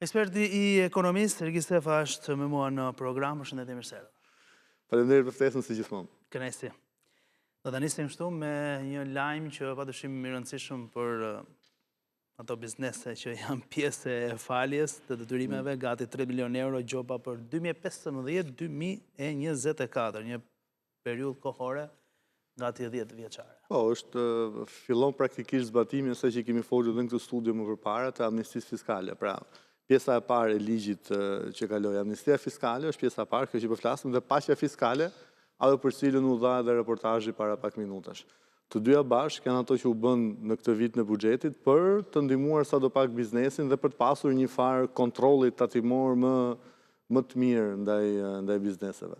Eksperti i ekonomisë, Ergis Stefa është me mua në program, përshëndetje mirë se erdhët. Faleminderit për ftesën si gjithmonë. Kënaqësi. Do ta nisim këtu me një lajm që padyshim i rëndësishëm për ato biznese që janë pjesë e faljes të detyrimeve, gati 3 milion euro gjoba për 2015-2024, një periudhë kohore gati 10 vjeçare. Po, fillon praktikisht zbatimi asaj që kemi folur edhe në këtë studio më përpara të amnistisë fiskale. Pra, pjesa e parë e ligjit që kaloi amnistia fiskale është pjesa e parë, kjo që po flasim, dhe paqja fiskale, ajo për cilën u dha edhe reportazhi para pak minutash. Të dyja bashkë janë ato që u bën në këtë vit në buxhetit për të ndihmuar sadopak biznesin dhe për të pasur një farë kontrolli tatimor më të mirë ndaj bizneseve.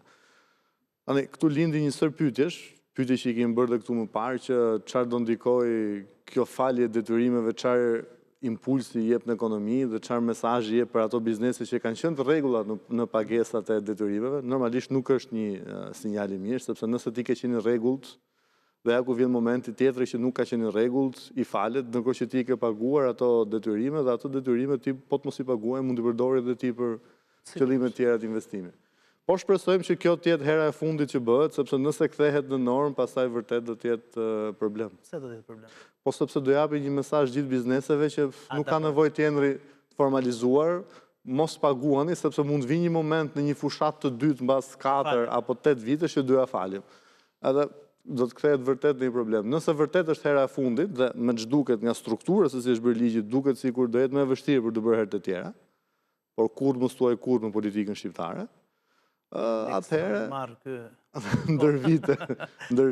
Tani këtu lindi një sër pyetje që i kemi bërë dhe këtu më parë, që çfarë do ndikoj kjo falje e detyrimeve, çfarë impulsi jep në ekonomi dhe çfarë mesazhi jep për ato biznese që kanë qenë të rregulla në pagesat e detyrimeve. Normalisht nuk është një sinjal i mirë, sepse nëse ti ke qenë i rregullt dhe ja ku vjen momenti tjetër që nuk ka qenë i rregullt, i falet, ndërkohë që ti ke paguar ato detyrime dhe ato detyrime ti po të mos i paguaj, mund të përdori edhe ti për qëllime tjera të investimit. Po shpresojmë që kjo të jetë hera e fundit që bëhet, sepse nëse kthehet në normë, pastaj vërtet do të jetë problem. Pse do të jetë problem? Po sepse do japi një mesazh gjithë bizneseve që nuk ka nevojë të jenë formalizuar, mos paguani, sepse mund vi një moment në një fushat të dytë mbas 4 apo 8 vitesh që do ja falim. Edhe do të kthehet vërtet në një problem. Nëse vërtet është hera e fundit dhe me ç'duket nga struktura se si është bërë ligji, duket sikur do jetë më e vështirë për të bërë herë të tjera, por kurrë mos thuaj kurrë në politikën shqiptare. Atëherë ndër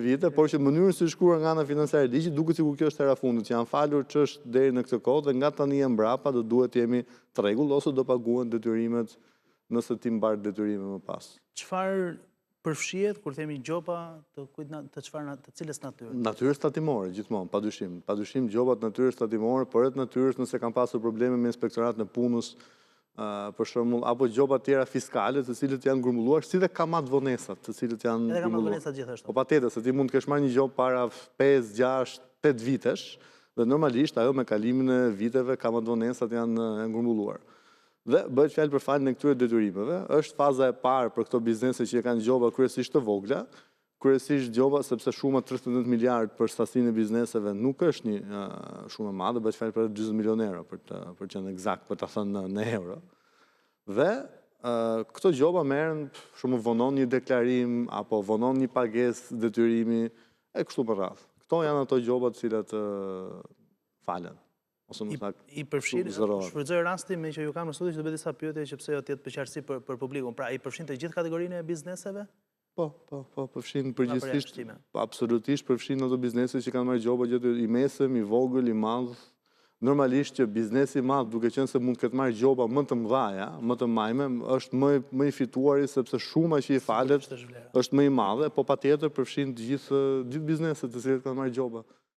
vite, por që mënyrën si shkruar nga ana financiare e ligjit duket sikur kjo është hera e fundit, që janë falur ç'është deri në këtë kohë dhe nga tani e mbrapa do duhet të jemi të rregull ose do paguhen detyrimet nëse ti mbar detyrime më pas. Çfarë përfshihet kur themi gjoba të cilës natyre? Natyrës tatimore, gjithmonë, padyshim. Padyshim gjobat natyrës tatimore, por edhe natyrës nëse kanë pasur probleme me inspektoratin e punës, për shembull, apo gjoba tjera fiskale, të cilët janë grumbulluar, si dhe kamat vonesat, të cilët janë grumbulluar. Edhe kamat vonesat gjithashtu. Po patjetër, se ti mund të kesh marrë një gjobë para 5, 6, 8 vitesh, dhe normalisht ajo me kalimin e viteve kamat vonesat janë grumbulluar. Dhe bëhet fjalë për faljen e këtyre detyrimeve, është faza e parë për këto biznese që kanë gjoba kryesisht të vogla, kryesisht gjoba sepse shuma 39 miliard për sasinë e bizneseve nuk është një shumë e madhe, bëhet fjalë për 40 milion euro për të qenë eksakt, për ta thënë në euro. Dhe këto gjoba merren shumë vonon një deklarim apo vonon një pagesë detyrimi e kështu me radhë. Këto janë ato gjoba të cilat falen. I përfshin, shfrytëzoj rastin me që ju kam në studi që të bëj disa pyetje që pse jo të jetë përqartësi për publikun. Pra, i përfshin të gjithë kategorinë e bizneseve? Po, përfshin përgjithsisht, absolutisht përfshin ato biznese që kanë marrë gjoba gjatë i mesëm, i vogël, i madh. Normalisht që biznesi i madh, duke qenë se mund të ketë marrë gjoba më të mëdha, më të majme, është më i fituari sepse shuma që i falet është më i madhe, po patjetër përfshin të gjithë bizneset të cilat kanë marrë gjoba.